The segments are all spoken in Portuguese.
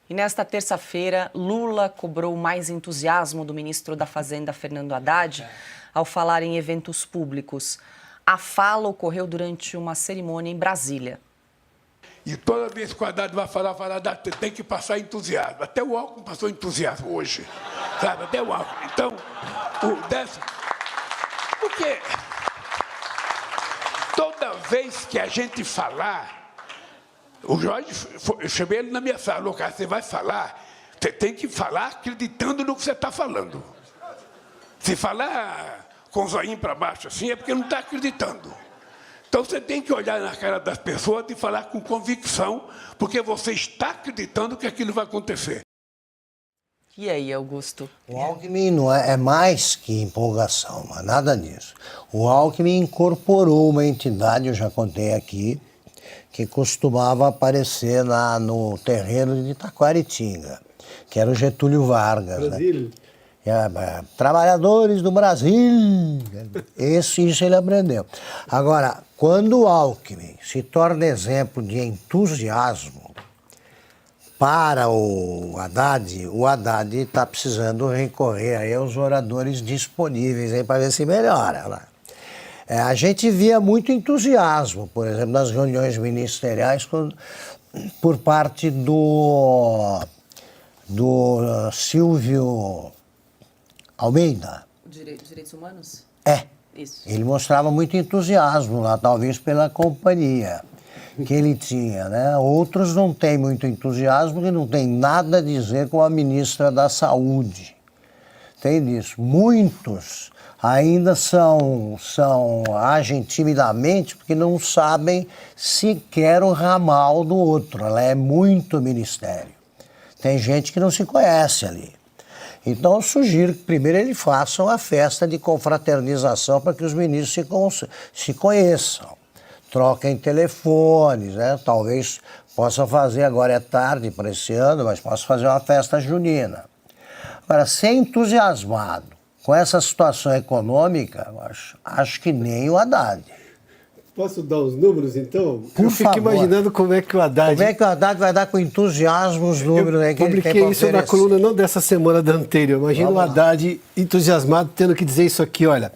E nesta terça-feira, Lula cobrou mais entusiasmo do ministro da Fazenda, Fernando Haddad, ao falar em eventos públicos. A fala ocorreu durante uma cerimônia em Brasília. E toda vez que o Haddad vai falar, tem que passar entusiasmo. Até o Alckmin passou entusiasmo hoje, sabe? Até o Alckmin. Então, porque toda vez que a gente falar, o Jorge, eu chamei ele na minha sala, falou, cara, você vai falar, você tem que falar acreditando no que você está falando. Se falar com o zoinho para baixo assim, é porque não está acreditando. Então, você tem que olhar na cara das pessoas e falar com convicção, porque você está acreditando que aquilo vai acontecer. E aí, Augusto? O Alckmin não é mais que empolgação, não é nada disso. O Alckmin incorporou uma entidade, eu já contei aqui, que costumava aparecer no terreno de Itaquaritinga, que era o Getúlio Vargas. Brasília. Né? Trabalhadores do Brasil. Isso ele aprendeu. Agora, quando o Alckmin se torna exemplo de entusiasmo para o Haddad está precisando recorrer aí aos oradores disponíveis para ver se melhora. Né? A gente via muito entusiasmo, por exemplo, nas reuniões ministeriais por parte do Silvio Almeida. Direitos Humanos? Isso. Ele mostrava muito entusiasmo lá, talvez pela companhia que ele tinha, né? Outros não têm muito entusiasmo, porque não tem nada a dizer com a ministra da Saúde. Tem disso. Muitos ainda agem timidamente porque não sabem sequer o ramal do outro. Ela é muito ministério. Tem gente que não se conhece ali. Então, eu sugiro que primeiro ele faça uma festa de confraternização para que os ministros se conheçam. Troquem telefones, né? Talvez possa fazer, agora é tarde para esse ano, mas possa fazer uma festa junina. Agora, ser entusiasmado com essa situação econômica, acho que nem o Haddad. Posso dar os números, então? Por eu fico favor. imaginando como é que o Haddad... Como é que o Haddad vai dar com entusiasmo os números aí que ele tem para publiquei isso na oferecer? coluna, não dessa semana, da anterior. Imagina o Haddad entusiasmado tendo que dizer isso aqui, olha...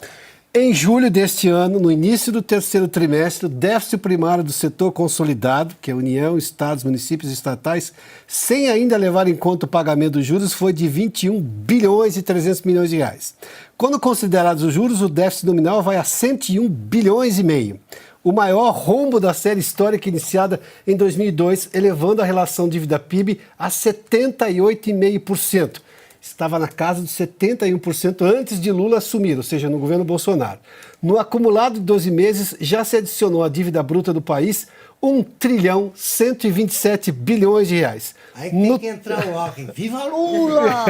Em julho deste ano, no início do terceiro trimestre, o déficit primário do setor consolidado, que é União, Estados, municípios e estatais, sem ainda levar em conta o pagamento dos juros, foi de 21 bilhões e 300 milhões de reais. Quando considerados os juros, o déficit nominal vai a 101 bilhões e meio. O maior rombo da série histórica iniciada em 2002, elevando a relação dívida-PIB a 78,5%. Estava na casa dos 71% antes de Lula assumir, ou seja, no governo Bolsonaro. No acumulado de 12 meses, já se adicionou à dívida bruta do país 1 trilhão 127 bilhões de reais. Aí tem que entrar o Alckmin. Viva Lula!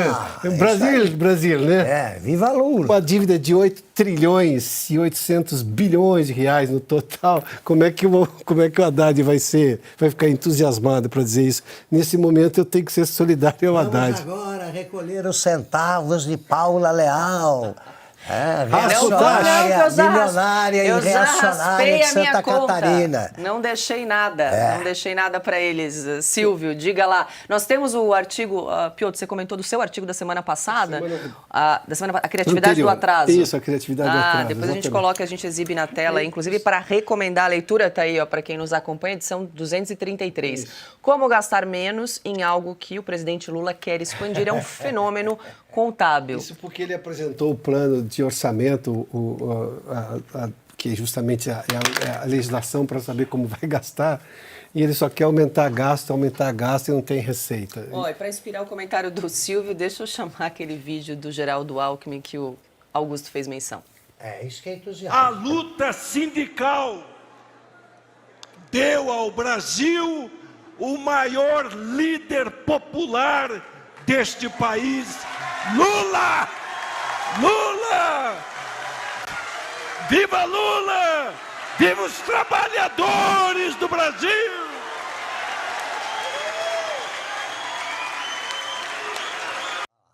Brasil, né? Viva Lula! Uma dívida de 8 trilhões e 800 bilhões de reais no total. Como é que o Haddad vai ficar entusiasmado para dizer isso? Nesse momento eu tenho que ser solidário ao Haddad. Vamos agora recolher os centavos de Paula Leal. Milionária e reacionária de Santa Catarina. Não deixei nada para eles. Silvio, diga lá. Nós temos o artigo, Piotr, você comentou do seu artigo da semana passada, a criatividade anterior. Do atraso. Isso, a criatividade do atraso. Depois exatamente. A gente coloca, a gente exibe na tela, inclusive para recomendar a leitura, está aí, para quem nos acompanha, edição 233. Isso. Como gastar menos em algo que o presidente Lula quer expandir, é um fenômeno contábil. Isso porque ele apresentou o plano de orçamento, que é justamente a legislação para saber como vai gastar, e ele só quer aumentar gasto e não tem receita. E para inspirar o comentário do Silvio, deixa eu chamar aquele vídeo do Geraldo Alckmin que o Augusto fez menção. Isso que é entusiasmo. A luta sindical deu ao Brasil o maior líder popular deste país, Lula! Lula! Viva Lula! Viva os trabalhadores do Brasil!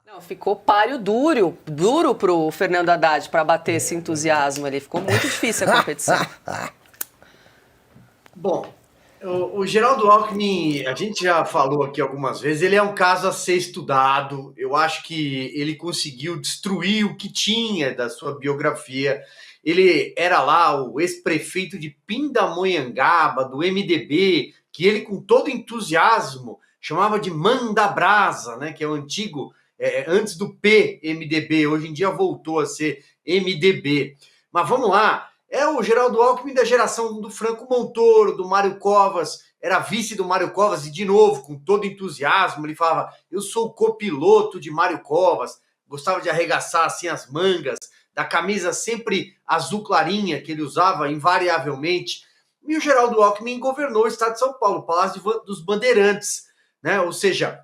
Não, ficou páreo duro pro Fernando Haddad para bater esse entusiasmo ali. Ficou muito difícil a competição. Bom, O Geraldo Alckmin, a gente já falou aqui algumas vezes, ele é um caso a ser estudado. Eu acho que ele conseguiu destruir o que tinha da sua biografia. Ele era lá o ex-prefeito de Pindamonhangaba, do MDB, que ele, com todo entusiasmo, chamava de Manda Brasa, né? Que é o antigo, antes do PMDB, hoje em dia voltou a ser MDB. Mas vamos lá. É o Geraldo Alckmin da geração do Franco Montoro, do Mário Covas, era vice do Mário Covas, e de novo, com todo entusiasmo, ele falava, eu sou o copiloto de Mário Covas, gostava de arregaçar assim as mangas, da camisa sempre azul clarinha, que ele usava invariavelmente. E o Geraldo Alckmin governou o estado de São Paulo, o Palácio dos Bandeirantes, né? Ou seja,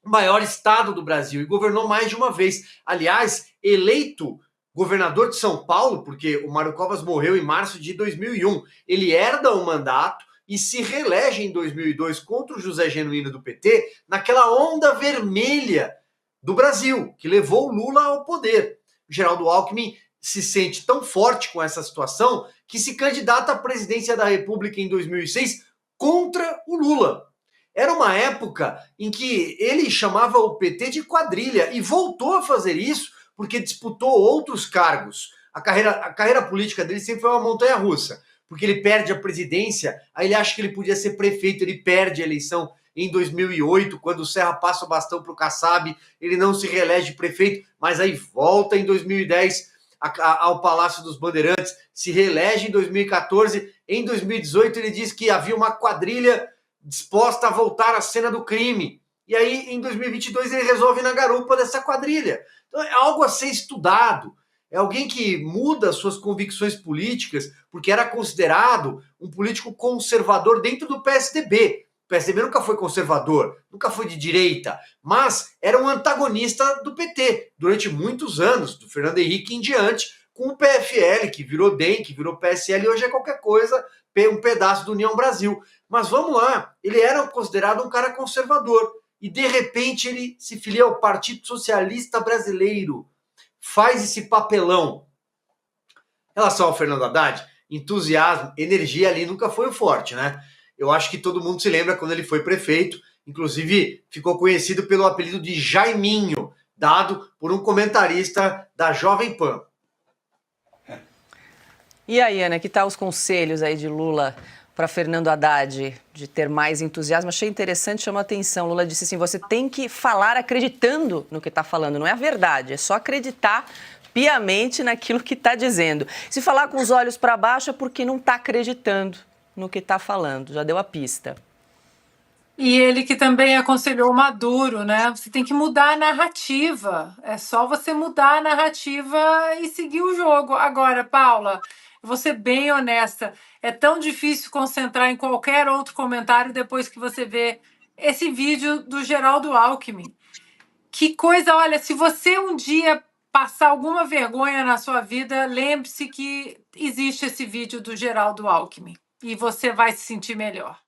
o maior estado do Brasil, e governou mais de uma vez. Aliás, eleito governador de São Paulo, porque o Mário Covas morreu em março de 2001. Ele herda o mandato e se reelege em 2002 contra o José Genuíno do PT, naquela onda vermelha do Brasil, que levou o Lula ao poder. O Geraldo Alckmin se sente tão forte com essa situação que se candidata à presidência da República em 2006 contra o Lula. Era uma época em que ele chamava o PT de quadrilha e voltou a fazer isso porque disputou outros cargos. A carreira política dele sempre foi uma montanha-russa, porque ele perde a presidência, aí ele acha que ele podia ser prefeito, ele perde a eleição em 2008, quando o Serra passa o bastão para o Kassab, ele não se reelege prefeito, mas aí volta em 2010 ao Palácio dos Bandeirantes, se reelege em 2014, em 2018 ele diz que havia uma quadrilha disposta a voltar à cena do crime, e aí em 2022 ele resolve ir na garupa dessa quadrilha. Então é algo a ser estudado. É alguém que muda suas convicções políticas porque era considerado um político conservador dentro do PSDB. O PSDB nunca foi conservador, nunca foi de direita, mas era um antagonista do PT durante muitos anos, do Fernando Henrique em diante, com o PFL, que virou DEM, que virou PSL, e hoje é qualquer coisa, um pedaço do União Brasil. Mas vamos lá, ele era considerado um cara conservador. E, de repente, ele se filia ao Partido Socialista Brasileiro. Faz esse papelão. Em relação ao Fernando Haddad, entusiasmo, energia ali nunca foi o forte, né? Eu acho que todo mundo se lembra quando ele foi prefeito. Inclusive, ficou conhecido pelo apelido de Jaiminho, dado por um comentarista da Jovem Pan. E aí, Ana, que tal os conselhos aí de Lula para Fernando Haddad, de ter mais entusiasmo? Achei interessante, chamou a atenção. Lula disse assim, você tem que falar acreditando no que está falando, não é a verdade, é só acreditar piamente naquilo que está dizendo. Se falar com os olhos para baixo é porque não está acreditando no que está falando, já deu a pista. E ele que também aconselhou o Maduro, né? Você tem que mudar a narrativa, é só você mudar a narrativa e seguir o jogo. Agora, Paula, vou ser bem honesta, é tão difícil concentrar em qualquer outro comentário depois que você vê esse vídeo do Geraldo Alckmin. Que coisa, olha, se você um dia passar alguma vergonha na sua vida, lembre-se que existe esse vídeo do Geraldo Alckmin e você vai se sentir melhor.